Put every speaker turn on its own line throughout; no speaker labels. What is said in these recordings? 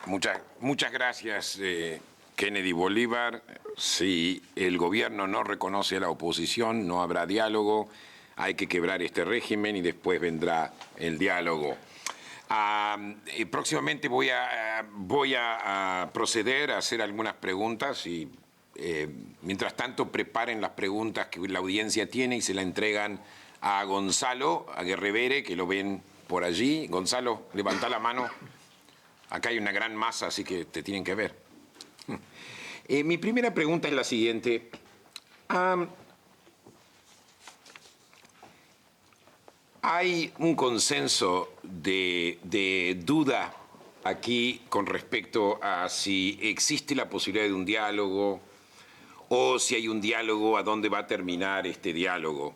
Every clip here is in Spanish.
Muchas gracias, Kennedy Bolívar. Si el gobierno no reconoce a la oposición, no habrá diálogo. Hay que quebrar este régimen y después vendrá el diálogo. Próximamente voy a proceder a hacer algunas preguntas y mientras tanto preparen las preguntas que la audiencia tiene y se la entregan a Gonzalo, a Guerrevere, que lo ven por allí. Gonzalo, levanta la mano. Acá hay una gran masa, así que te tienen que ver. Mi primera pregunta es la siguiente. Hay un consenso de duda aquí con respecto a si existe la posibilidad de un diálogo o si hay un diálogo, a dónde va a terminar este diálogo.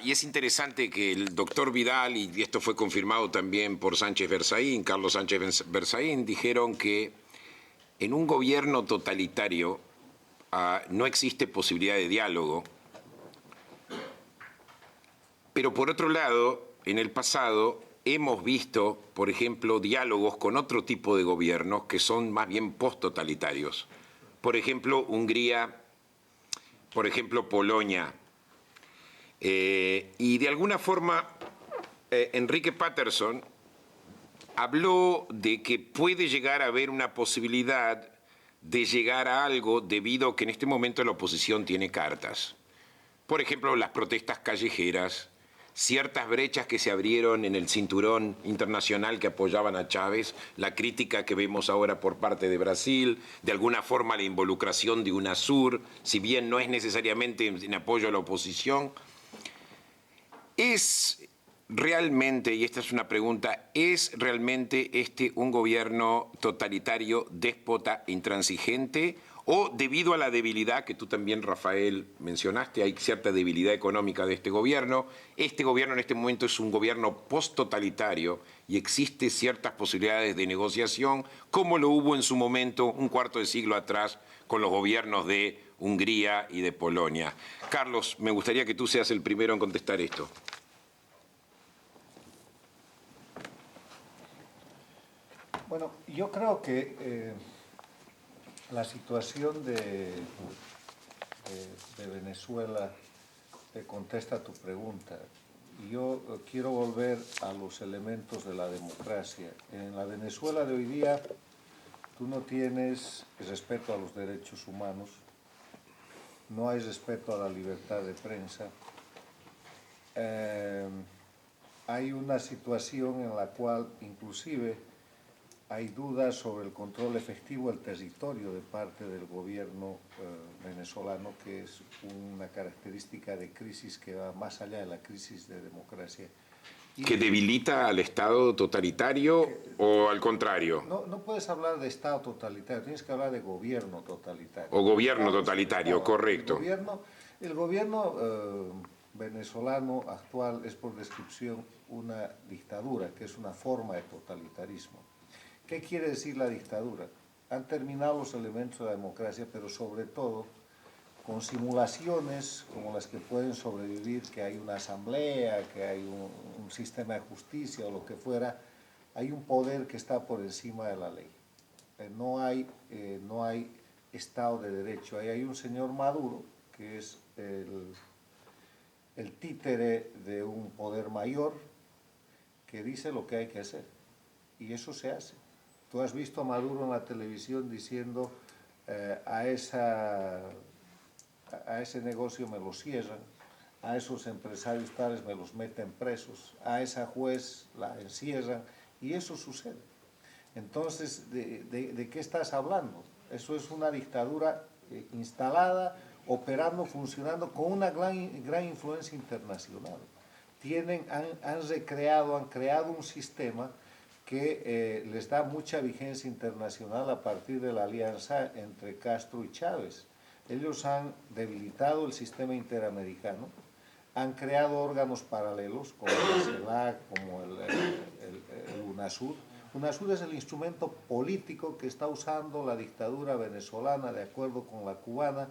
Y es interesante que el doctor Vidal, y esto fue confirmado también por Sánchez Berzaín, Carlos Sánchez Berzaín, dijeron que en un gobierno totalitario no existe posibilidad de diálogo. Pero por otro lado, en el pasado hemos visto, por ejemplo, diálogos con otro tipo de gobiernos que son más bien post-totalitarios. Por ejemplo, Hungría, por ejemplo, Polonia. Y de alguna forma, Enrique Patterson habló de que puede llegar a haber una posibilidad de llegar a algo debido a que en este momento la oposición tiene cartas. Por ejemplo, las protestas callejeras, ciertas brechas que se abrieron en el cinturón internacional que apoyaban a Chávez, la crítica que vemos ahora por parte de Brasil, de alguna forma la involucración de UNASUR, si bien no es necesariamente en apoyo a la oposición. ¿Es realmente, y esta es una pregunta, ¿es realmente un gobierno totalitario, déspota, intransigente? ¿O debido a la debilidad que tú también, Rafael, mencionaste, hay cierta debilidad económica de este gobierno en este momento es un gobierno post-totalitario y existe ciertas posibilidades de negociación, como lo hubo en su momento, un cuarto de siglo atrás, con los gobiernos de Hungría y de Polonia? Carlos, me gustaría que tú seas el primero en contestar esto.
Bueno, yo creo que la situación de Venezuela contesta tu pregunta. Yo quiero volver a los elementos de la democracia. En la Venezuela de hoy día, tú no tienes respeto a los derechos humanos, no hay respeto a la libertad de prensa. Hay una situación en la cual inclusive hay dudas sobre el control efectivo del territorio de parte del gobierno venezolano, que es una característica de crisis que va más allá de la crisis de democracia.
¿Que debilita al Estado totalitario o al contrario?
No puedes hablar de Estado totalitario, tienes que hablar de gobierno totalitario.
O gobierno totalitario, correcto.
El gobierno venezolano actual es por descripción una dictadura, que es una forma de totalitarismo. ¿Qué quiere decir la dictadura? Han terminado los elementos de la democracia, pero sobre todo con simulaciones como las que pueden sobrevivir, que hay una asamblea, que hay un sistema de justicia o lo que fuera. Hay un poder que está por encima de la ley. No hay Estado de Derecho. Ahí hay un señor Maduro, que es el títere de un poder mayor, que dice lo que hay que hacer. Y eso se hace. Tú has visto a Maduro en la televisión diciendo a ese negocio me lo cierran, a esos empresarios tales me los meten presos, a esa juez la encierran, y eso sucede. Entonces, ¿de qué estás hablando? Eso es una dictadura instalada, operando, funcionando con una gran influencia internacional. Han creado un sistema que les da mucha vigencia internacional a partir de la alianza entre Castro y Chávez. Ellos han debilitado el sistema interamericano, han creado órganos paralelos como la CELAC, como el UNASUR. UNASUR es el instrumento político que está usando la dictadura venezolana, de acuerdo con la cubana,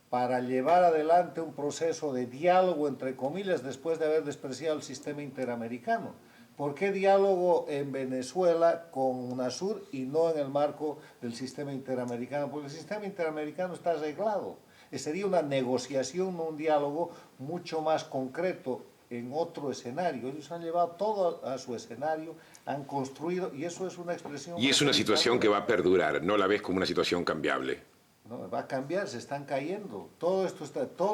para llevar adelante un proceso de diálogo, entre comillas, después de haber despreciado el sistema interamericano. ¿Por qué diálogo en Venezuela con UNASUR y no en el marco del sistema interamericano? Porque el sistema interamericano está arreglado. Sería una negociación, no un diálogo mucho más concreto en otro escenario. Ellos han llevado todo a su escenario, han construido, y eso es una expresión...
Y es una situación que va a perdurar, no la ves como una situación cambiable.
No, va a cambiar, se están cayendo. Todo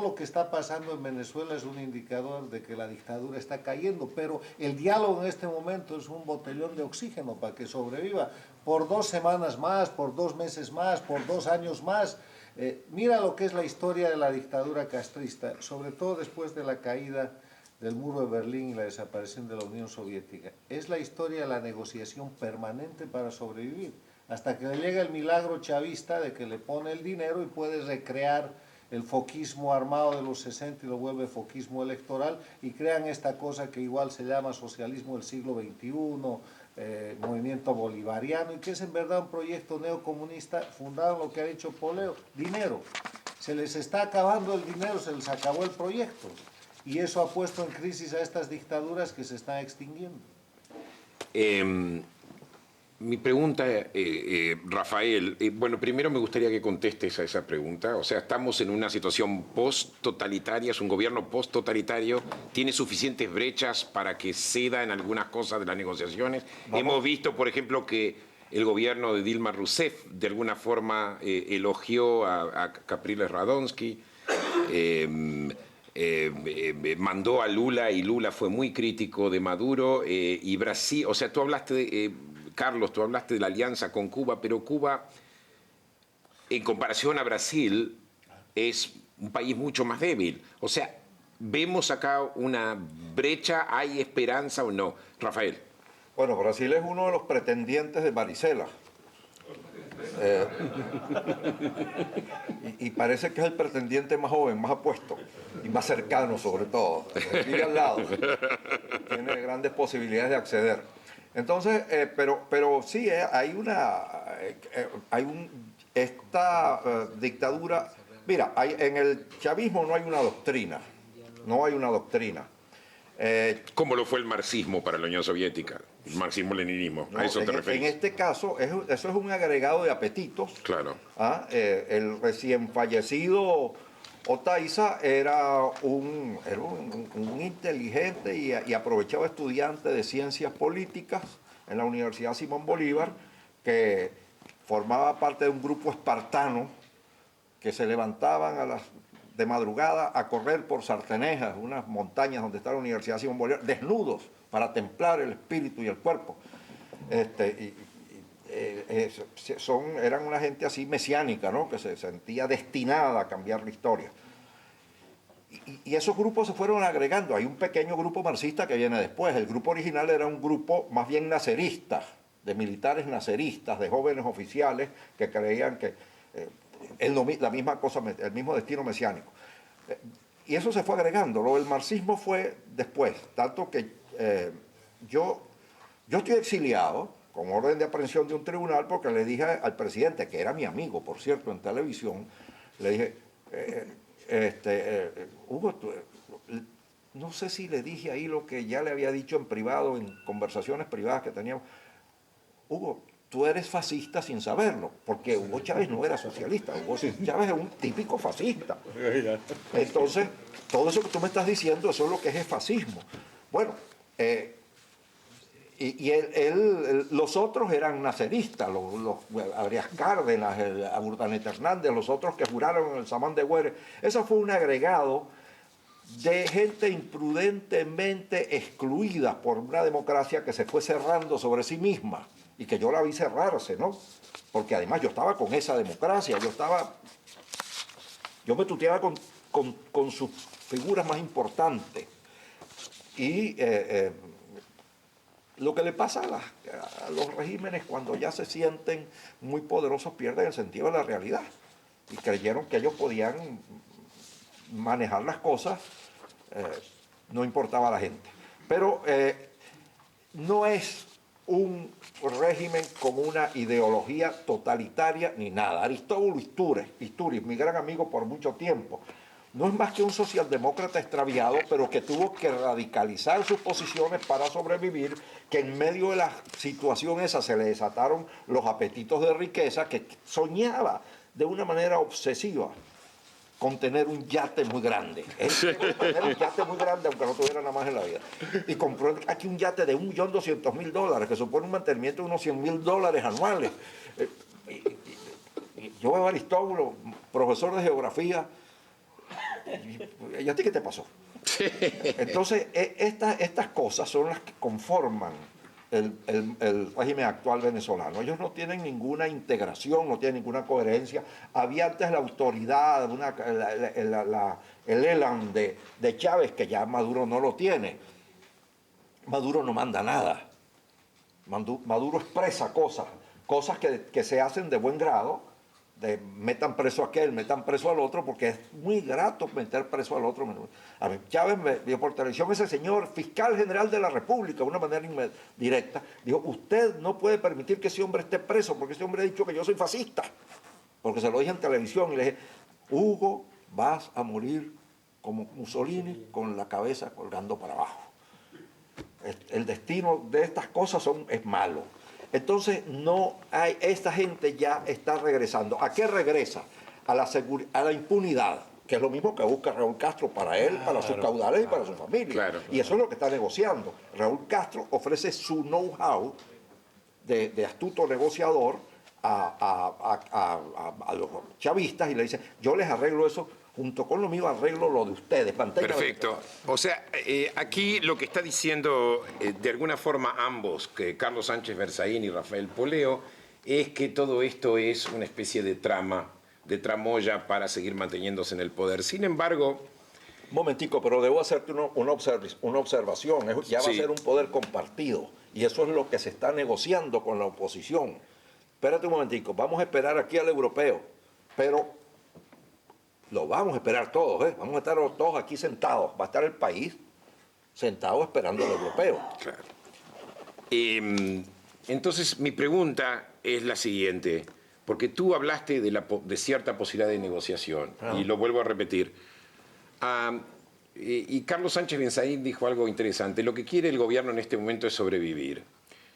lo que está pasando en Venezuela es un indicador de que la dictadura está cayendo, pero el diálogo en este momento es un botellón de oxígeno para que sobreviva por 2 semanas más, por 2 meses más, por 2 años más. Mira lo que es la historia de la dictadura castrista, sobre todo después de la caída del muro de Berlín y la desaparición de la Unión Soviética. Es la historia de la negociación permanente para sobrevivir, hasta que le llega el milagro chavista de que le pone el dinero y puede recrear el foquismo armado de los 60 y lo vuelve foquismo electoral y crean esta cosa que igual se llama socialismo del siglo XXI, movimiento bolivariano, y que es en verdad un proyecto neocomunista fundado en lo que ha dicho Poleo, dinero. Se les está acabando el dinero, se les acabó el proyecto. Y eso ha puesto en crisis a estas dictaduras que se están extinguiendo.
Mi pregunta, Rafael, bueno, primero me gustaría que contestes a esa pregunta. O sea, estamos en una situación post-totalitaria, es un gobierno post-totalitario, tiene suficientes brechas para que ceda en algunas cosas de las negociaciones. Hemos visto, por ejemplo, que el gobierno de Dilma Rousseff de alguna forma elogió a Capriles Radonsky, mandó a Lula y Lula fue muy crítico de Maduro, y Brasil, o sea, tú hablaste de... Carlos, tú hablaste de la alianza con Cuba, pero Cuba, en comparación a Brasil, es un país mucho más débil. O sea, ¿vemos acá una brecha? ¿Hay esperanza o no? Rafael.
Bueno, Brasil es uno de los pretendientes de Varicela. Y parece que es el pretendiente más joven, más apuesto y más cercano sobre todo. Vive al lado. Tiene grandes posibilidades de acceder. Entonces, pero sí, esta dictadura... Mira, en el chavismo no hay una doctrina, no hay una doctrina.
¿Cómo lo fue el marxismo para la Unión Soviética? El marxismo-leninismo,
No,
¿a eso te referís?
En este caso, eso es un agregado de apetitos.
Claro.
El recién fallecido Otaiza era un inteligente y aprovechado estudiante de ciencias políticas en la Universidad Simón Bolívar, que formaba parte de un grupo espartano que se levantaban de madrugada a correr por Sartenejas, unas montañas donde está la Universidad Simón Bolívar, desnudos para templar el espíritu y el cuerpo. Eran una gente así mesiánica, ¿no? Que se sentía destinada a cambiar la historia. Y esos grupos se fueron agregando. Hay un pequeño grupo marxista que viene después. El grupo original era un grupo más bien nacerista, de militares naceristas, de jóvenes oficiales que creían que la misma cosa, el mismo destino mesiánico. Y eso se fue agregando. Lo del marxismo fue después, tanto que yo estoy exiliado con orden de aprehensión de un tribunal porque le dije al presidente, que era mi amigo, por cierto, en televisión, le dije, Hugo, no sé si le dije ahí lo que ya le había dicho en privado, en conversaciones privadas que teníamos. Hugo, tú eres fascista sin saberlo, porque Hugo Chávez no era socialista, Hugo Chávez es un típico fascista. Entonces, todo eso que tú me estás diciendo, eso es lo que es el fascismo. Bueno, los otros eran naceristas, los Arias Cárdenas, Urdaneta Hernández, los otros que juraron en el Samán de Güeres. Eso fue un agregado de gente imprudentemente excluida por una democracia que se fue cerrando sobre sí misma y que yo la vi cerrarse, ¿no? Porque además yo estaba con esa democracia, yo me tuteaba con sus figuras más importantes. Y lo que le pasa a los regímenes cuando ya se sienten muy poderosos pierden el sentido de la realidad y creyeron que ellos podían manejar las cosas, no importaba a la gente. Pero no es un régimen con una ideología totalitaria ni nada. Aristóbulo Istúriz, mi gran amigo por mucho tiempo, no es más que un socialdemócrata extraviado, pero que tuvo que radicalizar sus posiciones para sobrevivir, que en medio de la situación esa se le desataron los apetitos de riqueza, que soñaba de una manera obsesiva con tener un yate muy grande. Él quería tener un yate muy grande, aunque no tuviera nada más en la vida. Y compró aquí un yate de $1.200.000, que supone un mantenimiento de unos $100.000 anuales. Yo veo a Aristóbulo, profesor de geografía, ¿y a ti qué te pasó? Entonces, estas cosas son las que conforman el régimen actual venezolano. Ellos no tienen ninguna integración, no tienen ninguna coherencia. Había antes la autoridad, el ELAN de Chávez, que ya Maduro no lo tiene. Maduro no manda nada. Maduro expresa cosas que se hacen de buen grado, de metan preso a aquel, metan preso al otro, porque es muy grato meter preso al otro. A mí, Chávez me vio por televisión, ese señor fiscal general de la República, de una manera directa, dijo, usted no puede permitir que ese hombre esté preso, porque ese hombre ha dicho que yo soy fascista, porque se lo dije en televisión, y le dije, Hugo, vas a morir como Mussolini, con la cabeza colgando para abajo. El destino de estas cosas es malo. Entonces, esta gente ya está regresando. ¿A qué regresa? A la impunidad, que es lo mismo que busca Raúl Castro para él, para sus caudales y para su familia.
Claro.
Y eso es lo que está negociando. Raúl Castro ofrece su know-how de astuto negociador a los chavistas y le dice, yo les arreglo eso, junto con lo mío arreglo lo de ustedes.
Perfecto. O sea, aquí lo que está diciendo de alguna forma ambos, que Carlos Sánchez Berzaín y Rafael Poleo, es que todo esto es una especie de trama, de tramoya para seguir manteniéndose en el poder. Sin embargo...
Un momentico, pero debo hacerte una observación. Ya va a ser un poder compartido. Y eso es lo que se está negociando con la oposición. Espérate un momentico, vamos a esperar aquí al europeo, pero lo vamos a esperar todos, ¿eh? Vamos a estar todos aquí sentados. Va a estar el país sentado esperando al europeo.
Claro. Entonces, mi pregunta es la siguiente, porque tú hablaste de cierta posibilidad de negociación, y lo vuelvo a repetir. Y Carlos Sánchez Berzaín dijo algo interesante. Lo que quiere el gobierno en este momento es sobrevivir.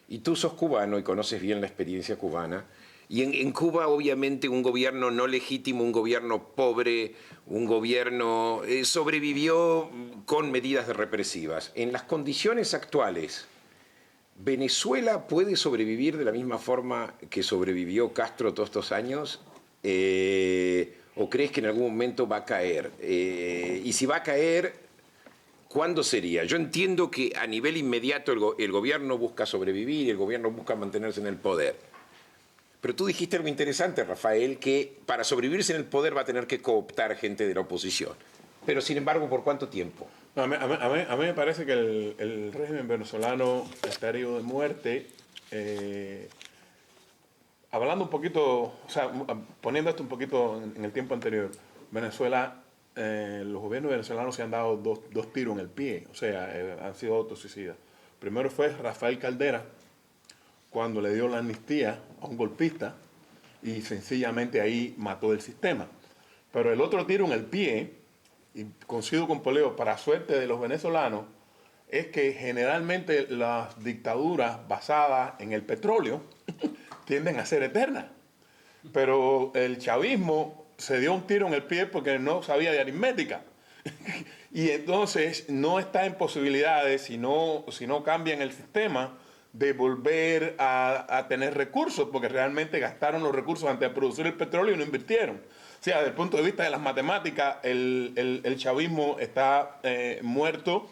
Y tú sos cubano y conoces bien la experiencia cubana. Y en Cuba, obviamente, un gobierno no legítimo, un gobierno pobre, un gobierno sobrevivió con medidas represivas. En las condiciones actuales, ¿Venezuela puede sobrevivir de la misma forma que sobrevivió Castro todos estos años? ¿O crees que en algún momento va a caer? Y si va a caer, ¿cuándo sería? Yo entiendo que a nivel inmediato el gobierno busca sobrevivir, el gobierno busca mantenerse en el poder. Pero tú dijiste algo interesante, Rafael, que para sobrevivirse en el poder va a tener que cooptar gente de la oposición. Pero, sin embargo, ¿por cuánto tiempo?
No, a mí me parece que el régimen venezolano está herido de muerte. Hablando un poquito, o sea, poniendo esto un poquito en el tiempo anterior, Venezuela, los gobiernos venezolanos se han dado dos tiros en el pie, o sea, han sido autosuicidas. Primero fue Rafael Caldera, cuando le dio la amnistía a un golpista y sencillamente ahí mató el sistema. Pero el otro tiro en el pie, y coincido con Poleo, para suerte de los venezolanos, es que generalmente las dictaduras basadas en el petróleo tienden a ser eternas. Pero el chavismo se dio un tiro en el pie porque no sabía de aritmética. Y entonces no está en posibilidades, si no cambian el sistema, de volver a tener recursos, porque realmente gastaron los recursos antes de producir el petróleo y no invirtieron. O sea, desde el punto de vista de las matemáticas, el chavismo está muerto.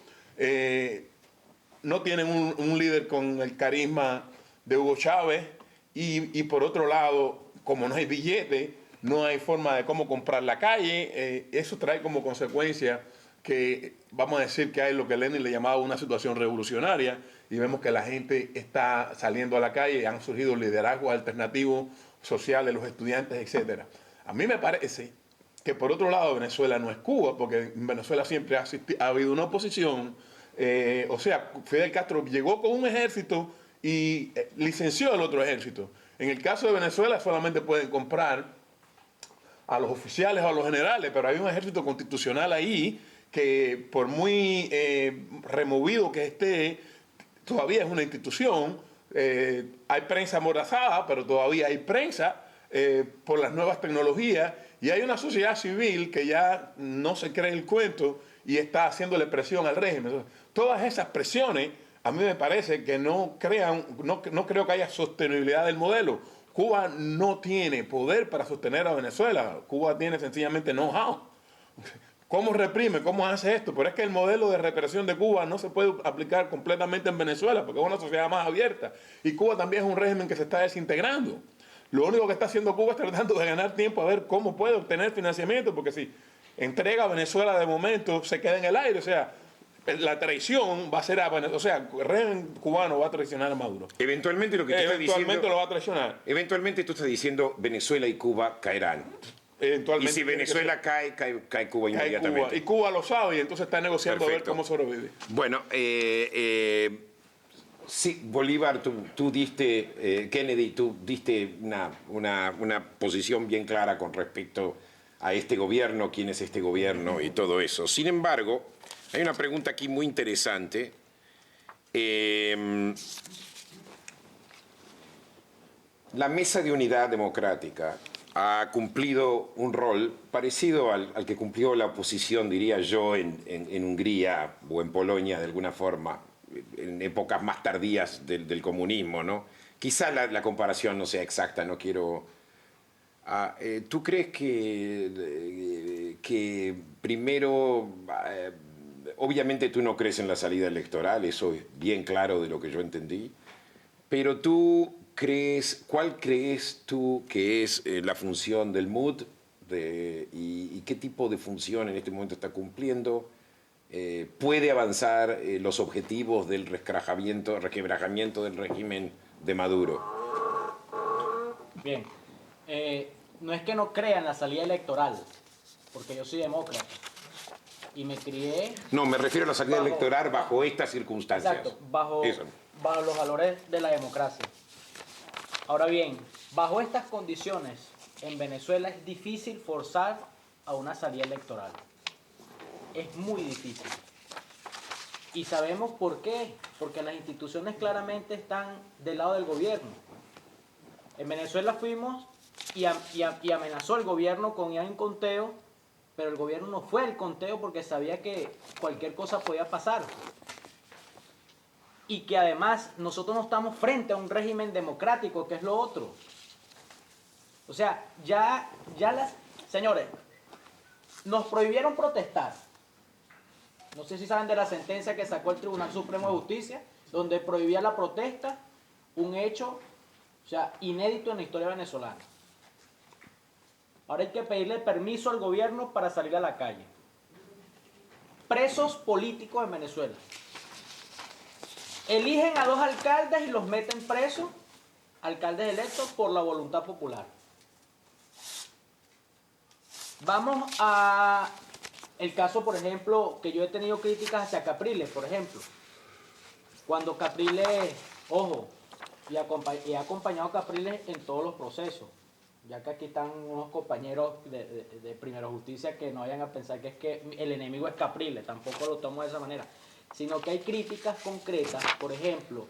No tienen un líder con el carisma de Hugo Chávez y por otro lado, como no hay billete, no hay forma de cómo comprar la calle. Eso trae como consecuencia que, vamos a decir, que hay lo que Lenin le llamaba una situación revolucionaria, y vemos que la gente está saliendo a la calle, han surgido liderazgos alternativos sociales, los estudiantes, etc. A mí me parece que, por otro lado, Venezuela no es Cuba, porque en Venezuela siempre ha habido una oposición. O sea, Fidel Castro llegó con un ejército y licenció el otro ejército. En el caso de Venezuela solamente pueden comprar a los oficiales o a los generales, pero hay un ejército constitucional ahí que por muy removido que esté, todavía es una institución. Hay prensa amordazada, pero todavía hay prensa por las nuevas tecnologías, y hay una sociedad civil que ya no se cree el cuento y está haciéndole presión al régimen. Entonces, todas esas presiones a mí me parece que no creo que haya sostenibilidad del modelo. Cuba no tiene poder para sostener a Venezuela. Cuba tiene sencillamente know-how. ¿Cómo reprime? ¿Cómo hace esto? Pero es que el modelo de represión de Cuba no se puede aplicar completamente en Venezuela porque es una sociedad más abierta. Y Cuba también es un régimen que se está desintegrando. Lo único que está haciendo Cuba es tratando de ganar tiempo a ver cómo puede obtener financiamiento, porque si entrega a Venezuela de momento se queda en el aire. O sea, la traición va a ser a Venezuela. O sea, el régimen cubano va a traicionar a Maduro.
Eventualmente lo que tú estás diciendo...
Eventualmente lo va a traicionar.
Eventualmente tú estás diciendo Venezuela y Cuba caerán.
Eventualmente
Y si Venezuela cae Cuba inmediatamente.
Cuba. Y Cuba lo sabe y entonces está negociando.
Perfecto.
A ver cómo sobrevive.
Bueno, sí, Bolívar, tú diste, Kennedy, tú diste una posición bien clara con respecto a este gobierno, quién es este gobierno y todo eso. Sin embargo, hay una pregunta aquí muy interesante. La Mesa de Unidad Democrática ha cumplido un rol parecido al que cumplió la oposición, diría yo, en Hungría o en Polonia, de alguna forma, en épocas más tardías del comunismo, ¿no? Quizá la comparación no sea exacta, no quiero... ¿Tú crees que primero... obviamente tú no crees en la salida electoral, eso es bien claro de lo que yo entendí, pero tú... ¿Cuál crees tú que es la función del MUD y qué tipo de función en este momento está cumpliendo? ¿Puede avanzar los objetivos del resquebrajamiento del régimen de Maduro?
Bien, no es que no crea en la salida electoral, porque yo soy demócrata y me crié...
No, me refiero a la salida electoral bajo estas circunstancias.
Exacto, bajo los valores de la democracia. Ahora bien, bajo estas condiciones, en Venezuela es difícil forzar a una salida electoral. Es muy difícil. Y sabemos por qué. Porque las instituciones claramente están del lado del gobierno. En Venezuela fuimos y amenazó el gobierno con ir a un conteo, pero el gobierno no fue al conteo porque sabía que cualquier cosa podía pasar. Y que además nosotros no estamos frente a un régimen democrático, que es lo otro. O sea, señores, nos prohibieron protestar. No sé si saben de la sentencia que sacó el Tribunal Supremo de Justicia, donde prohibía la protesta, un hecho, o sea, inédito en la historia venezolana. Ahora hay que pedirle permiso al gobierno para salir a la calle. Presos políticos en Venezuela. Eligen a 2 alcaldes y los meten presos, alcaldes electos por la voluntad popular. Vamos a el caso, por ejemplo, que yo he tenido críticas hacia Capriles, por ejemplo. Cuando Capriles, ojo, y he acompañado a Capriles en todos los procesos, ya que aquí están unos compañeros de Primera Justicia que no vayan a pensar que es que el enemigo es Capriles, tampoco lo tomo de esa manera, sino que hay críticas concretas. Por ejemplo,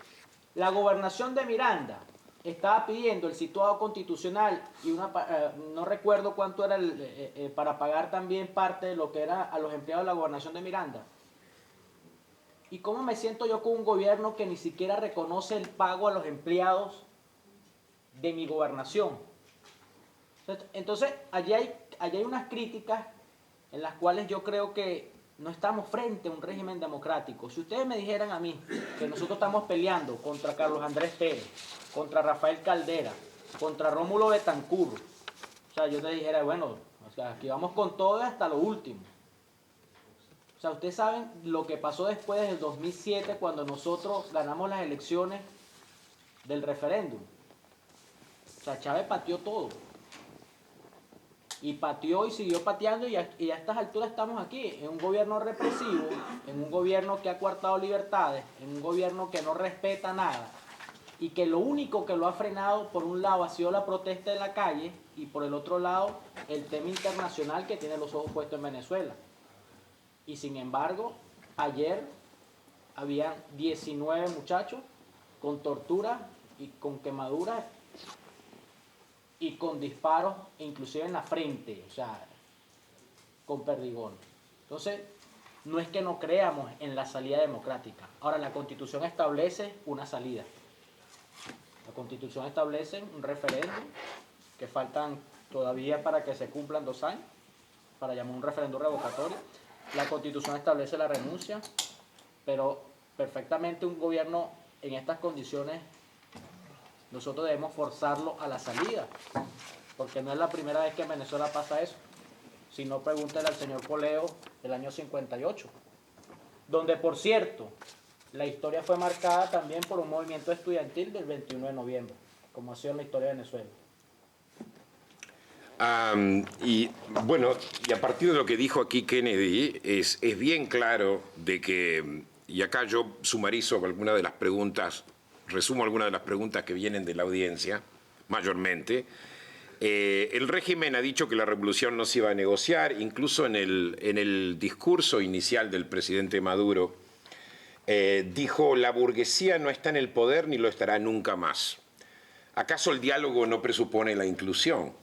la gobernación de Miranda estaba pidiendo el situado constitucional y no recuerdo cuánto era para pagar también parte de lo que era a los empleados de la gobernación de Miranda. ¿Y cómo me siento yo con un gobierno que ni siquiera reconoce el pago a los empleados de mi gobernación? Entonces, allí hay unas críticas en las cuales yo creo que no estamos frente a un régimen democrático. Si ustedes me dijeran a mí que nosotros estamos peleando contra Carlos Andrés Pérez, contra Rafael Caldera, contra Rómulo Betancourt, o sea, yo te dijera, bueno, o sea, aquí vamos con todo hasta lo último. O sea, ustedes saben lo que pasó después del 2007 cuando nosotros ganamos las elecciones del referéndum. O sea, Chávez pateó todo. Y pateó y siguió pateando y a estas alturas estamos aquí, en un gobierno represivo, en un gobierno que ha coartado libertades, en un gobierno que no respeta nada. y que lo único que lo ha frenado, por un lado, ha sido la protesta en la calle y por el otro lado, el tema internacional que tiene los ojos puestos en Venezuela. Y sin embargo, ayer habían 19 muchachos con tortura y con quemaduras y con disparos, inclusive en la frente, o sea, con perdigón. Entonces, no es que no creamos en la salida democrática. Ahora, la Constitución establece una salida. La Constitución establece un referéndum que faltan todavía para que se cumplan 2 años, para llamar un referéndum revocatorio. La Constitución establece la renuncia, pero perfectamente un gobierno en estas condiciones, nosotros debemos forzarlo a la salida, porque no es la primera vez que en Venezuela pasa eso. Si no, pregúntale al señor Poleo del año 58, donde, por cierto, la historia fue marcada también por un movimiento estudiantil del 21 de noviembre, como ha sido en la historia de Venezuela.
Y bueno, y a partir de lo que dijo aquí Kennedy, es bien claro de que, y acá yo sumarizo algunas de las preguntas, resumo algunas de las preguntas que vienen de la audiencia, mayormente. El régimen ha dicho que la revolución no se iba a negociar, incluso en el discurso inicial del presidente Maduro, dijo: la burguesía no está en el poder ni lo estará nunca más. ¿Acaso el diálogo no presupone la inclusión?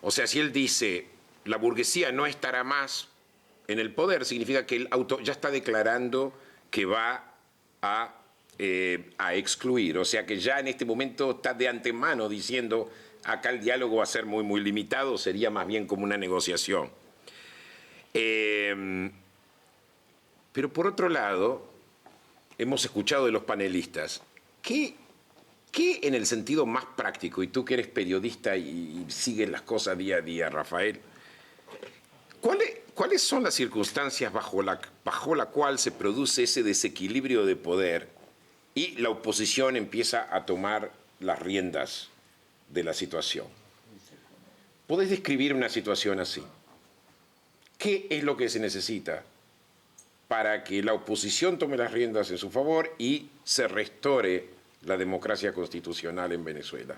O sea, si él dice la burguesía no estará más en el poder, significa que él ya está declarando que va a excluir. O sea, que ya en este momento está de antemano diciendo: acá el diálogo va a ser muy, muy limitado, sería más bien como una negociación. Pero por otro lado, hemos escuchado de los panelistas, ¿qué en el sentido más práctico, y tú que eres periodista y sigues las cosas día a día, Rafael, ¿cuáles son las circunstancias bajo la cual se produce ese desequilibrio de poder y la oposición empieza a tomar las riendas de la situación? ¿Podés describir una situación así? ¿Qué es lo que se necesita para que la oposición tome las riendas en su favor y se restore la democracia constitucional en Venezuela?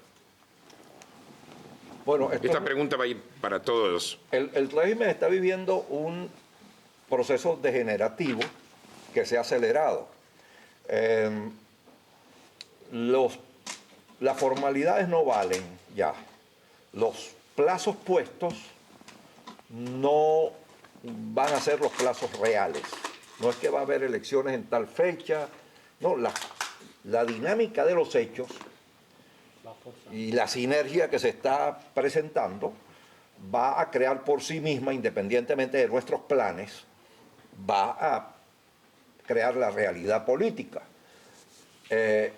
Bueno,
Esta pregunta va a ir para todos.
el régimen está viviendo un proceso degenerativo que se ha acelerado. Las formalidades no valen ya. Los plazos puestos no van a ser los plazos reales. No es que va a haber elecciones en tal fecha. No, la dinámica de los hechos y la sinergia que se está presentando va a crear por sí misma, independientemente de nuestros planes, va a crear la realidad política.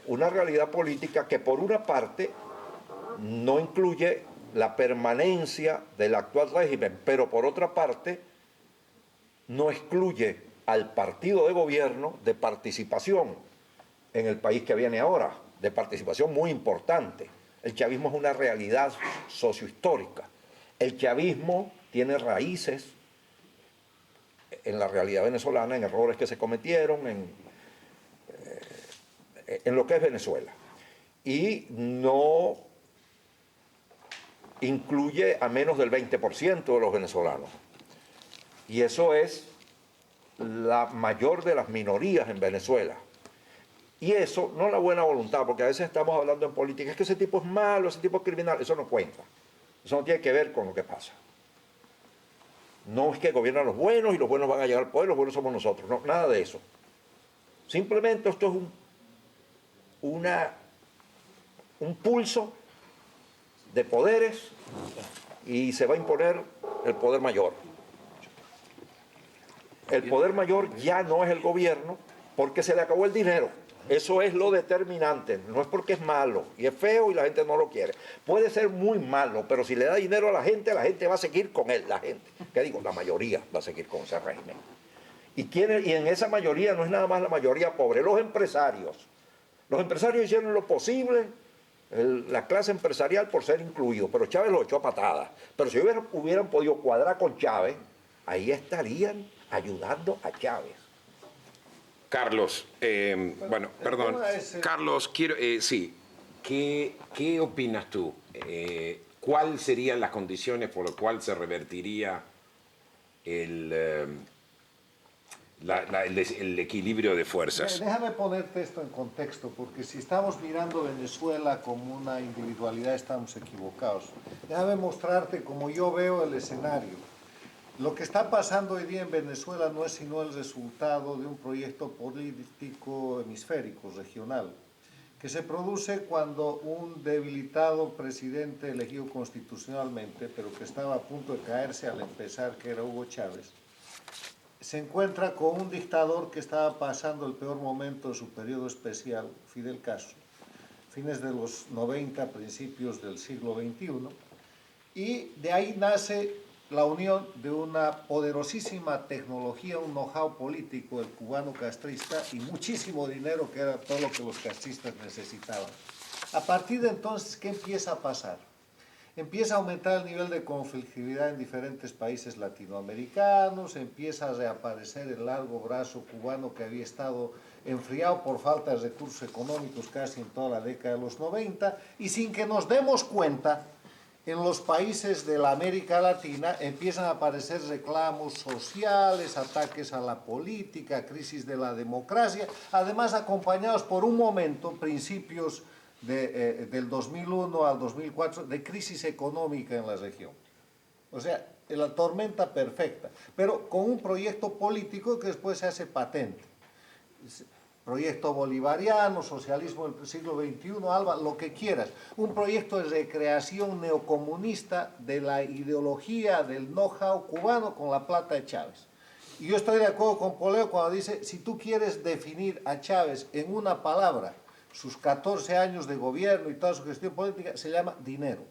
Una realidad política que por una parte no incluye la permanencia del actual régimen, pero por otra parte no excluye al partido de gobierno de participación en el país que viene ahora, de participación muy importante. El chavismo es una realidad sociohistórica. El chavismo tiene raíces en la realidad venezolana, en errores que se cometieron, en lo que es Venezuela. Y no incluye a menos del 20% de los venezolanos. Y eso es la mayor de las minorías en Venezuela. Y eso, no la buena voluntad, porque a veces estamos hablando en política, es que ese tipo es malo, ese tipo es criminal, eso no cuenta. Eso no tiene que ver con lo que pasa. No es que gobiernan los buenos y los buenos van a llegar al poder, los buenos somos nosotros, no, nada de eso. Simplemente esto es un pulso de poderes y se va a imponer el poder mayor. El poder mayor ya no es el gobierno porque se le acabó el dinero. Eso es lo determinante. No es porque es malo y es feo y la gente no lo quiere. Puede ser muy malo, pero si le da dinero a la gente va a seguir con él. La gente, ¿qué digo? La mayoría va a seguir con ese régimen. Y en esa mayoría no es nada más la mayoría pobre, los empresarios. Los empresarios hicieron lo posible, la clase empresarial, por ser incluidos, pero Chávez lo echó a patadas. Pero si hubieran podido cuadrar con Chávez, ahí estarían ayudando a Chávez.
Carlos, bueno, perdón. Carlos, quiero, sí, ¿qué opinas tú? ¿Cuáles serían las condiciones por las cuales se revertiría el equilibrio de fuerzas?
Déjame ponerte esto en contexto, porque si estamos mirando Venezuela como una individualidad estamos equivocados. Déjame mostrarte cómo yo veo el escenario. Lo que está pasando hoy día en Venezuela no es sino el resultado de un proyecto político hemisférico, regional, que se produce cuando un debilitado presidente elegido constitucionalmente, pero que estaba a punto de caerse al empezar, que era Hugo Chávez, se encuentra con un dictador que estaba pasando el peor momento de su periodo especial, Fidel Castro, fines de los 90, principios del siglo XXI, y de ahí nace la unión de una poderosísima tecnología, un know-how político, el cubano castrista, y muchísimo dinero, que era todo lo que los castristas necesitaban. A partir de entonces, ¿qué empieza a pasar? Empieza a aumentar el nivel de conflictividad en diferentes países latinoamericanos, empieza a reaparecer el largo brazo cubano que había estado enfriado por falta de recursos económicos casi en toda la década de los 90, y sin que nos demos cuenta, en los países de la América Latina empiezan a aparecer reclamos sociales, ataques a la política, crisis de la democracia, además acompañados por un momento, principios del 2001 al 2004, de crisis económica en la región. O sea, la tormenta perfecta, pero con un proyecto político que después se hace patente. Proyecto bolivariano, socialismo del siglo XXI, Alba, lo que quieras. Un proyecto de recreación neocomunista de la ideología del know-how cubano con la plata de Chávez. Y yo estoy de acuerdo con Poleo cuando dice, si tú quieres definir a Chávez en una palabra, sus 14 años de gobierno y toda su gestión política, se llama dinero.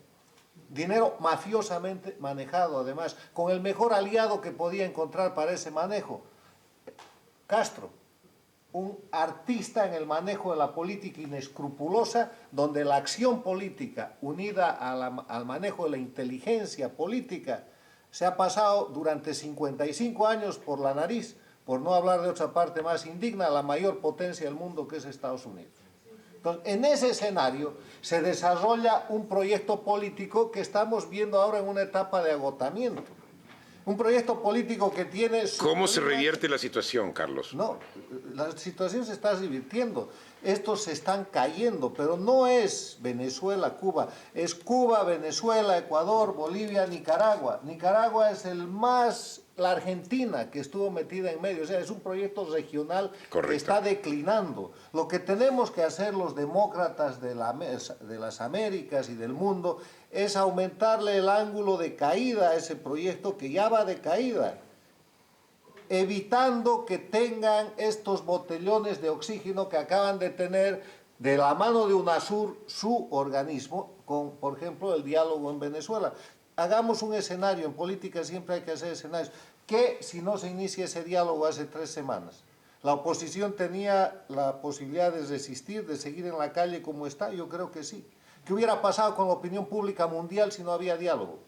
Dinero mafiosamente manejado, además, con el mejor aliado que podía encontrar para ese manejo, Castro. Un artista en el manejo de la política inescrupulosa, donde la acción política unida al manejo de la inteligencia política se ha pasado durante 55 años por la nariz, por no hablar de otra parte más indigna, la mayor potencia del mundo que es Estados Unidos. Entonces, en ese escenario se desarrolla un proyecto político que estamos viendo ahora en una etapa de agotamiento. Un proyecto político que tiene...
¿Cómo se revierte la situación, Carlos?
No, la situación se está revirtiendo. Estos se están cayendo, pero no es Venezuela, Cuba. Es Cuba, Venezuela, Ecuador, Bolivia, Nicaragua. Nicaragua es la Argentina que estuvo metida en medio. O sea, es un proyecto regional. Correcto. Que está declinando. Lo que tenemos que hacer los demócratas de las Américas y del mundo es aumentarle el ángulo de caída a ese proyecto que ya va de caída, evitando que tengan estos botellones de oxígeno que acaban de tener de la mano de UNASUR, su organismo, con, por ejemplo, el diálogo en Venezuela. Hagamos un escenario, en política siempre hay que hacer escenarios. ¿Qué si no se inicia ese diálogo hace 3 semanas? ¿La oposición tenía la posibilidad de resistir, de seguir en la calle como está? Yo creo que sí. ¿Qué hubiera pasado con la opinión pública mundial si no había diálogo?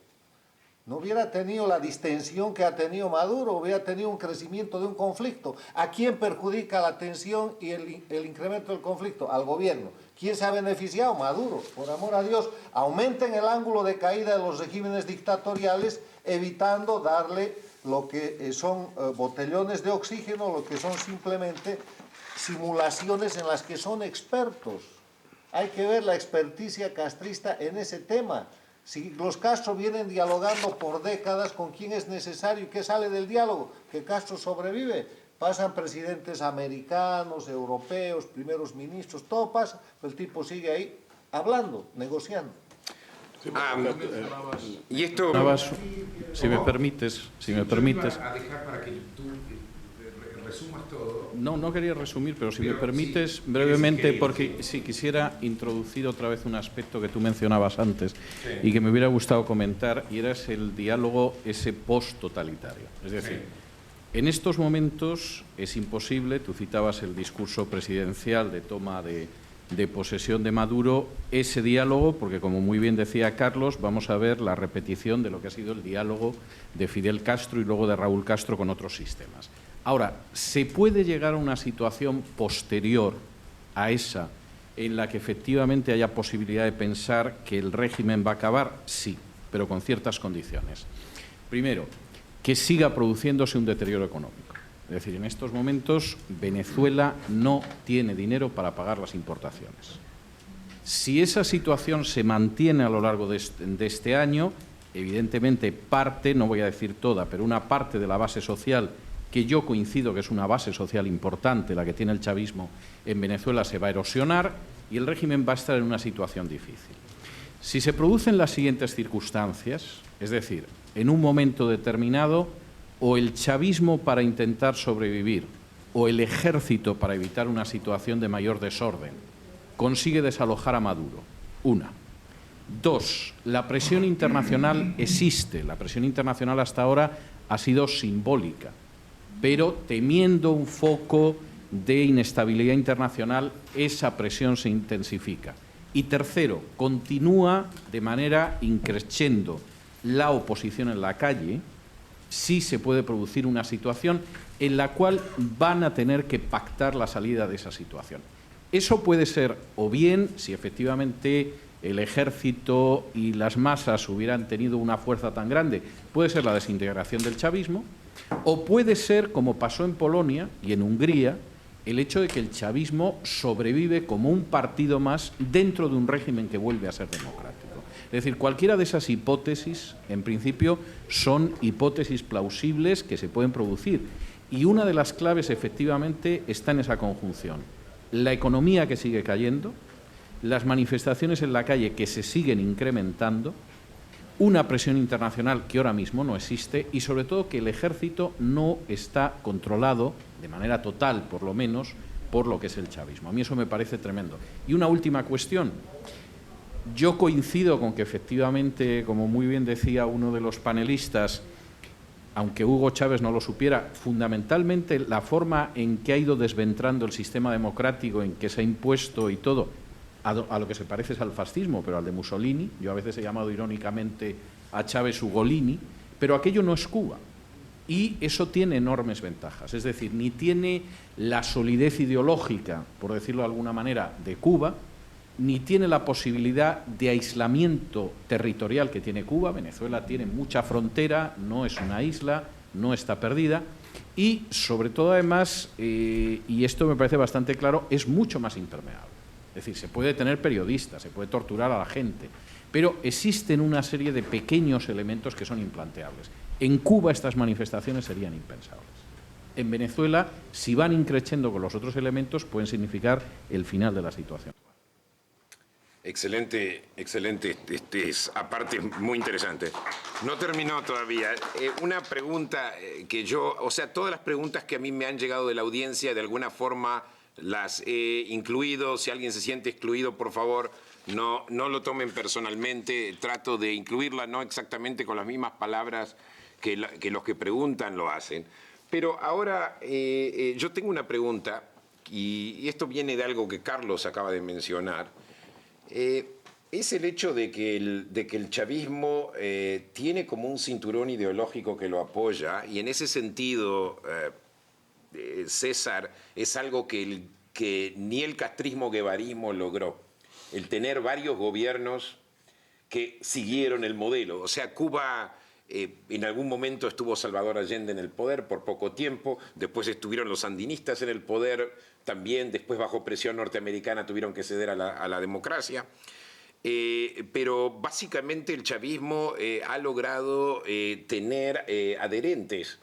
No hubiera tenido la distensión que ha tenido Maduro, hubiera tenido un crecimiento de un conflicto. ¿A quién perjudica la tensión y el incremento del conflicto? Al gobierno. ¿Quién se ha beneficiado? Maduro. Por amor a Dios, aumenten el ángulo de caída de los regímenes dictatoriales, evitando darle lo que son botellones de oxígeno, lo que son simplemente simulaciones en las que son expertos. Hay que ver la experticia castrista en ese tema. Si los Castro vienen dialogando por décadas, ¿con quién es necesario? ¿Qué sale del diálogo? Que Castro sobrevive. Pasan presidentes americanos, europeos, primeros ministros, todo pasa. El tipo sigue ahí hablando, negociando.
Y esto...
Si me permites...
A dejar para que tú resumas todo.
No quería resumir, pero si me permites brevemente, porque sí, quisiera introducir otra vez un aspecto que tú mencionabas antes y que me hubiera gustado comentar, y era el diálogo ese post-totalitario. Es decir, en estos momentos es imposible, tú citabas el discurso presidencial de toma de posesión de Maduro, ese diálogo, porque como muy bien decía Carlos, vamos a ver la repetición de lo que ha sido el diálogo de Fidel Castro y luego de Raúl Castro con otros sistemas. Ahora, ¿se puede llegar a una situación posterior a esa en la que efectivamente haya posibilidad de pensar que el régimen va a acabar, sí, pero con ciertas condiciones. Primero, que siga produciéndose un deterioro económico. Es decir, en estos momentos Venezuela no tiene dinero para pagar las importaciones. Si esa situación se mantiene a lo largo de este año, evidentemente parte, no voy a decir toda, pero una parte de la base social, que yo coincido que es una base social importante, la que tiene el chavismo en Venezuela, se va a erosionar y el régimen va a estar en una situación difícil. Si se producen las siguientes circunstancias, es decir, en un momento determinado, o el chavismo para intentar sobrevivir, o el ejército para evitar una situación de mayor desorden, consigue desalojar a Maduro. Una. Dos, la presión internacional existe. La presión internacional hasta ahora ha sido simbólica, pero temiendo un foco de inestabilidad internacional, esa presión se intensifica. Y tercero, continúa de manera increciendo la oposición en la calle. Sí se puede producir una situación en la cual van a tener que pactar la salida de esa situación. Eso puede ser, o bien, si efectivamente el ejército y las masas hubieran tenido una fuerza tan grande, puede ser la desintegración del chavismo, o puede ser, como pasó en Polonia y en Hungría, el hecho de que el chavismo sobrevive como un partido más dentro de un régimen que vuelve a ser democrático. Es decir, cualquiera de esas hipótesis, en principio, son hipótesis plausibles que se pueden producir. Y una de las claves, efectivamente, está en esa conjunción. La economía que sigue cayendo, las manifestaciones en la calle que se siguen incrementando, una presión internacional que ahora mismo no existe y, sobre todo, que el ejército no está controlado, de manera total, por lo menos, por lo que es el chavismo. A mí eso me parece tremendo. Y una última cuestión. Yo coincido con que, efectivamente, como muy bien decía uno de los panelistas, aunque Hugo Chávez no lo supiera, fundamentalmente la forma en que ha ido desventrando el sistema democrático, en que se ha impuesto y todo, a lo que se parece es al fascismo, pero al de Mussolini. Yo a veces he llamado irónicamente a Chávez Ugolini, pero aquello no es Cuba. Y eso tiene enormes ventajas. Es decir, ni tiene la solidez ideológica, por decirlo de alguna manera, de Cuba, ni tiene la posibilidad de aislamiento territorial que tiene Cuba. Venezuela tiene mucha frontera, no es una isla, no está perdida y, sobre todo, además, y esto me parece bastante claro, es mucho más impermeable. Es decir, se puede tener periodistas, se puede torturar a la gente, pero existen una serie de pequeños elementos que son implanteables. En Cuba estas manifestaciones serían impensables. En Venezuela, si van increciendo con los otros elementos, pueden significar el final de la situación.
Excelente, excelente. Es aparte muy interesante. No terminó todavía. Una pregunta que yo, o sea, todas las preguntas que a mí me han llegado de la audiencia, de alguna forma las he incluido. Si alguien se siente excluido, por favor, no lo tomen personalmente. Trato de incluirla, no exactamente con las mismas palabras que los que preguntan lo hacen. Pero ahora yo tengo una pregunta, y esto viene de algo que Carlos acaba de mencionar. Es el hecho de que el chavismo tiene como un cinturón ideológico que lo apoya, y en ese sentido, César, es algo que ni el castrismo-guevarismo logró, el tener varios gobiernos que siguieron el modelo. O sea, Cuba en algún momento estuvo Salvador Allende en el poder por poco tiempo, después estuvieron los sandinistas en el poder también, después bajo presión norteamericana tuvieron que ceder a la democracia. Pero básicamente el chavismo ha logrado tener adherentes.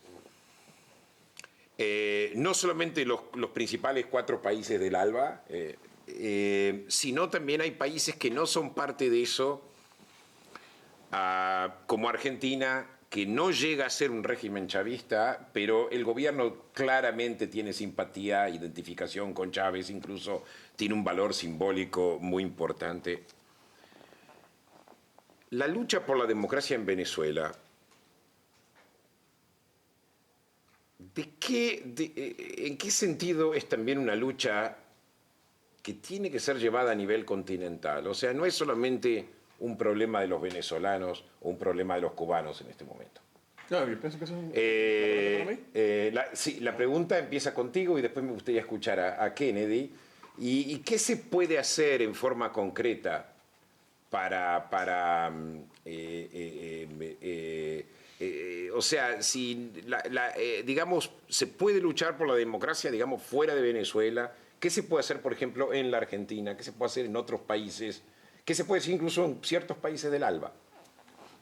No solamente los principales 4 países del ALBA, sino también hay países que no son parte de eso, como Argentina, que no llega a ser un régimen chavista, pero el gobierno claramente tiene simpatía, identificación con Chávez, incluso tiene un valor simbólico muy importante. La lucha por la democracia en Venezuela, ¿en qué sentido es también una lucha que tiene que ser llevada a nivel continental? O sea, no es solamente un problema de los venezolanos o un problema de los cubanos en este momento.
No, yo pienso que eso es
sí, la pregunta empieza contigo y después me gustaría escuchar a Kennedy. ¿Y qué se puede hacer en forma concreta para o sea, si digamos, se puede luchar por la democracia, digamos, fuera de Venezuela? ¿Qué se puede hacer, por ejemplo, en la Argentina? ¿Qué se puede hacer en otros países? ¿Qué se puede hacer incluso en ciertos países del ALBA?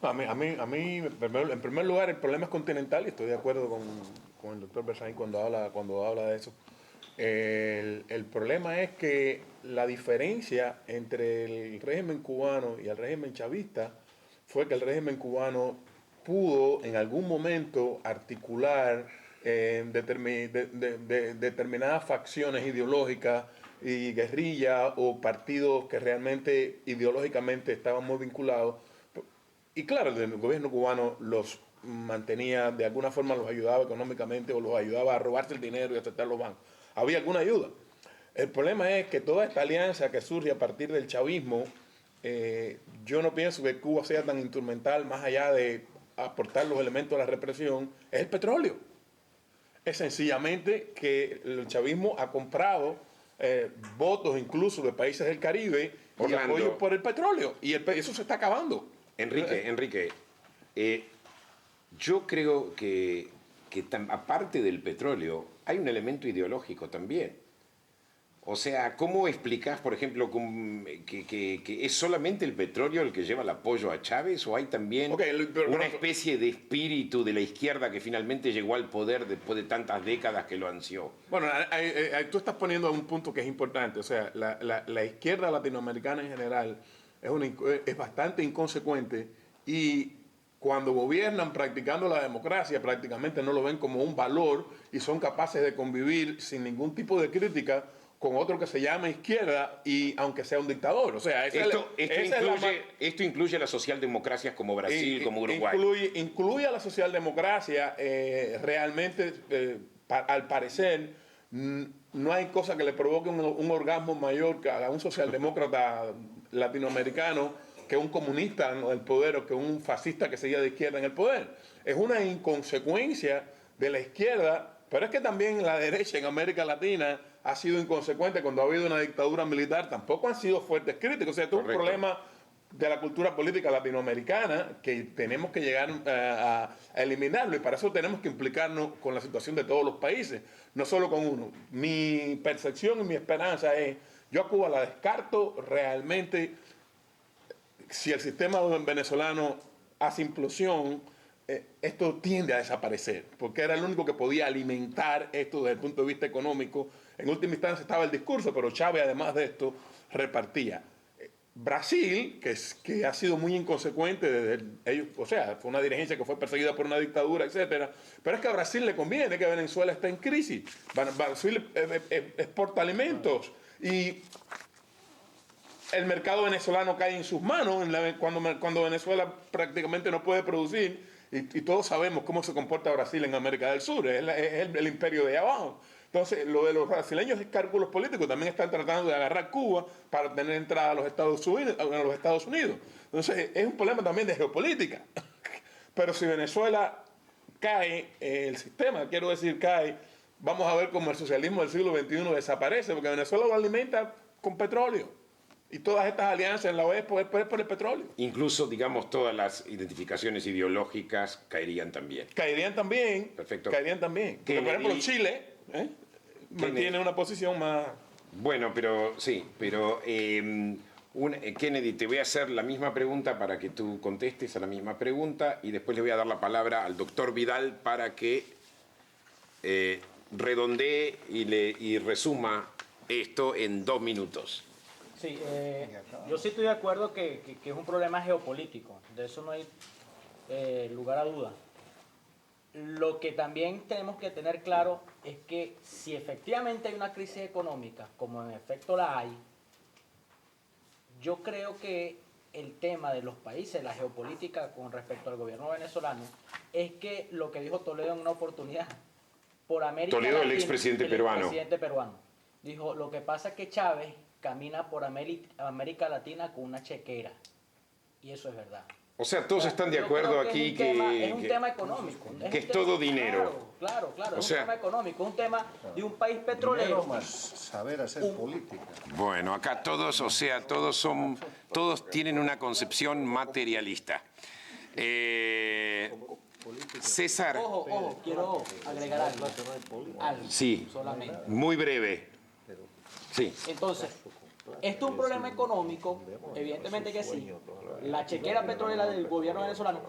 En primer lugar, el problema es continental y estoy de acuerdo con el doctor Berzaín cuando habla de eso. El problema es que la diferencia entre el régimen cubano y el régimen chavista fue que el régimen cubano pudo en algún momento articular determinadas facciones ideológicas y guerrillas o partidos que realmente ideológicamente estaban muy vinculados. Y claro, el gobierno cubano los mantenía, de alguna forma los ayudaba económicamente o los ayudaba a robarse el dinero y a aceptar los bancos. Había alguna ayuda. El problema es que toda esta alianza que surge a partir del chavismo, yo no pienso que Cuba sea tan instrumental, más allá de aportar los elementos de la represión, es el petróleo. Es sencillamente que el chavismo ha comprado votos incluso de países del Caribe y apoyo por el petróleo. Y eso se está acabando.
Enrique, yo creo que aparte del petróleo, hay un elemento ideológico también. O sea, ¿cómo explicás, por ejemplo, que es solamente el petróleo el que lleva el apoyo a Chávez? ¿O hay también una especie de espíritu de la izquierda que finalmente llegó al poder después de tantas décadas que lo ansió?
Bueno, tú estás poniendo un punto que es importante. O sea, la izquierda latinoamericana en general es bastante inconsecuente y cuando gobiernan practicando la democracia prácticamente no lo ven como un valor y son capaces de convivir sin ningún tipo de crítica con otro que se llama izquierda y aunque sea un dictador. O sea,
esto incluye a las socialdemocracias como Brasil, como Uruguay.
Incluye a la socialdemocracia. Realmente, al parecer, no hay cosa que le provoque un orgasmo mayor a un socialdemócrata latinoamericano que un comunista en el poder o que un fascista que seguía de izquierda en el poder. Es una inconsecuencia de la izquierda, pero es que también la derecha en América Latina ha sido inconsecuente cuando ha habido una dictadura militar. Tampoco han sido fuertes críticos. O sea, esto es un problema de la cultura política latinoamericana que tenemos que llegar a eliminarlo, y para eso tenemos que implicarnos con la situación de todos los países, no solo con uno. Mi percepción y mi esperanza es, yo a Cuba la descarto realmente. Si el sistema venezolano hace implosión, esto tiende a desaparecer, porque era el único que podía alimentar esto desde el punto de vista económico. En última instancia estaba el discurso, pero Chávez, además de esto, repartía. Brasil, que ha sido muy inconsecuente desde ellos, o sea, fue una dirigencia que fue perseguida por una dictadura, etcétera. Pero es que a Brasil le conviene que Venezuela esté en crisis. Brasil exporta alimentos y el mercado venezolano cae en sus manos cuando Venezuela prácticamente no puede producir, y todos sabemos cómo se comporta Brasil en América del Sur, es el imperio de allá abajo. Entonces, lo de los brasileños es cálculos políticos, también están tratando de agarrar Cuba para tener entrada a los Estados Unidos. Entonces, es un problema también de geopolítica. Pero si Venezuela cae, el sistema, quiero decir, cae, vamos a ver cómo el socialismo del siglo XXI desaparece, porque Venezuela lo alimenta con petróleo. Y todas estas alianzas en la OEA es por el petróleo.
Incluso, digamos, todas las identificaciones ideológicas caerían también.
Caerían también.
Perfecto.
Caerían también. Porque, por ejemplo, Chile mantiene una posición más...
Bueno, pero sí, pero Kennedy, te voy a hacer la misma pregunta para que tú contestes a la misma pregunta y después le voy a dar la palabra al doctor Vidal para que redondee y resuma esto en 2 minutos.
Sí, yo sí estoy de acuerdo que es un problema geopolítico, de eso no hay lugar a duda. Lo que también tenemos que tener claro es que si efectivamente hay una crisis económica, como en efecto la hay, yo creo que el tema de los países, la geopolítica con respecto al gobierno venezolano, es que lo que dijo Toledo en una oportunidad, por América
Toledo,
Latina,
el expresidente peruano.
El expresidente peruano. Dijo, lo que pasa es que Chávez camina por América Latina con una chequera. Y eso es verdad.
O sea, todos están de
Yo
acuerdo
creo
aquí
es un tema económico.
que es todo dinero.
Claro,
O
es
sea,
un tema económico, es un tema de un país
Dinero
petrolero.
más saber hacer política.
Bueno, acá todos, o sea, todos tienen una concepción materialista. César,
Ojo, quiero agregar algo.
sí,
Solamente.
muy breve. Sí.
Entonces, esto es un problema económico, evidentemente que sí. La chequera petrolera del gobierno venezolano,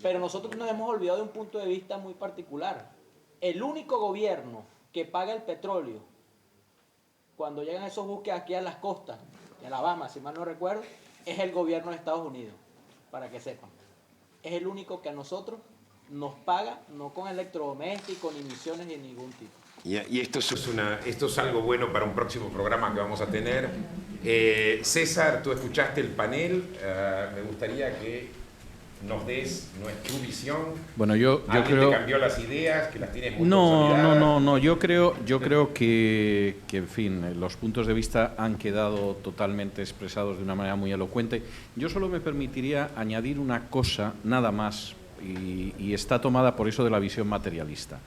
pero nosotros nos hemos olvidado de un punto de vista muy particular. El único gobierno que paga el petróleo cuando llegan esos buques aquí a las costas, de Alabama, si mal no recuerdo, es el gobierno de Estados Unidos, para que sepan. Es el único que a nosotros nos paga, no con electrodomésticos, ni misiones de ningún tipo.
Y esto es algo bueno para un próximo programa que vamos a tener. César, tú escuchaste el panel. Me gustaría que nos des tu visión.
Bueno, yo
¿Alguien
creo...
te cambió las ideas, que las tienes muy consolidadas?
No. Yo creo que, en fin, los puntos de vista han quedado totalmente expresados de una manera muy elocuente. Yo solo me permitiría añadir una cosa, nada más, y está tomada por eso de la visión materialista.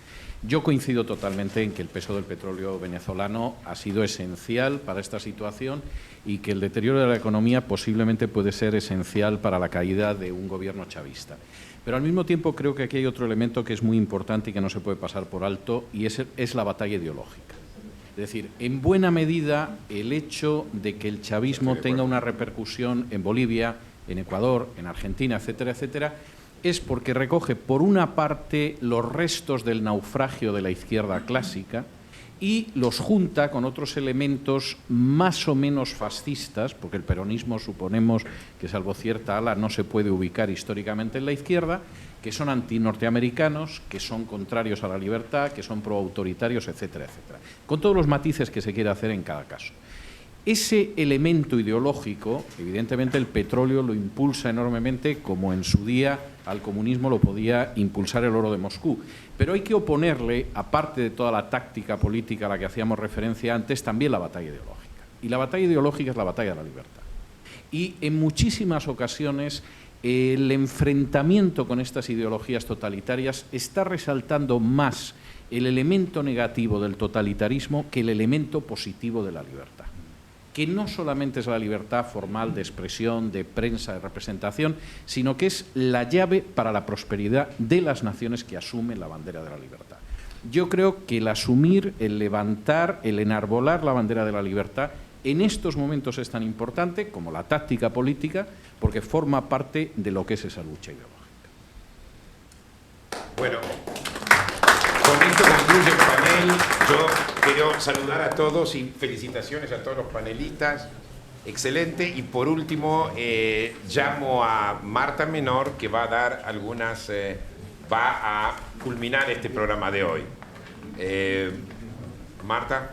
Yo coincido totalmente en que el peso del petróleo venezolano ha sido esencial para esta situación y que el deterioro de la economía posiblemente puede ser esencial para la caída de un gobierno chavista. Pero al mismo tiempo creo que aquí hay otro elemento que es muy importante y que no se puede pasar por alto, y es la batalla ideológica. Es decir, en buena medida el hecho de que el chavismo tenga una repercusión en Bolivia, en Ecuador, en Argentina, etcétera, etcétera, es porque recoge, por una parte, los restos del naufragio de la izquierda clásica y los junta con otros elementos más o menos fascistas, porque el peronismo suponemos que, salvo cierta ala, no se puede ubicar históricamente en la izquierda, que son antinorteamericanos, que son contrarios a la libertad, que son proautoritarios, etcétera, etcétera, con todos los matices que se quiere hacer en cada caso. Ese elemento ideológico, evidentemente el petróleo lo impulsa enormemente, como en su día al comunismo lo podía impulsar el oro de Moscú. Pero hay que oponerle, aparte de toda la táctica política a la que hacíamos referencia antes, también la batalla ideológica. Y la batalla ideológica es la batalla de la libertad. Y en muchísimas ocasiones el enfrentamiento con estas ideologías totalitarias está resaltando más el elemento negativo del totalitarismo que el elemento positivo de la libertad, que no solamente es la libertad formal de expresión, de prensa, de representación, sino que es la llave para la prosperidad de las naciones que asumen la bandera de la libertad. Yo creo que el asumir, el levantar, el enarbolar la bandera de la libertad en estos momentos es tan importante como la táctica política, porque forma parte de lo que es esa lucha ideológica.
Bueno, con esto concluye el panel. Yo quiero saludar a todos y felicitaciones a todos los panelistas. Excelente. Y por último, llamo a Marta Menor, que va a dar algunas, va a culminar este programa de hoy. Marta.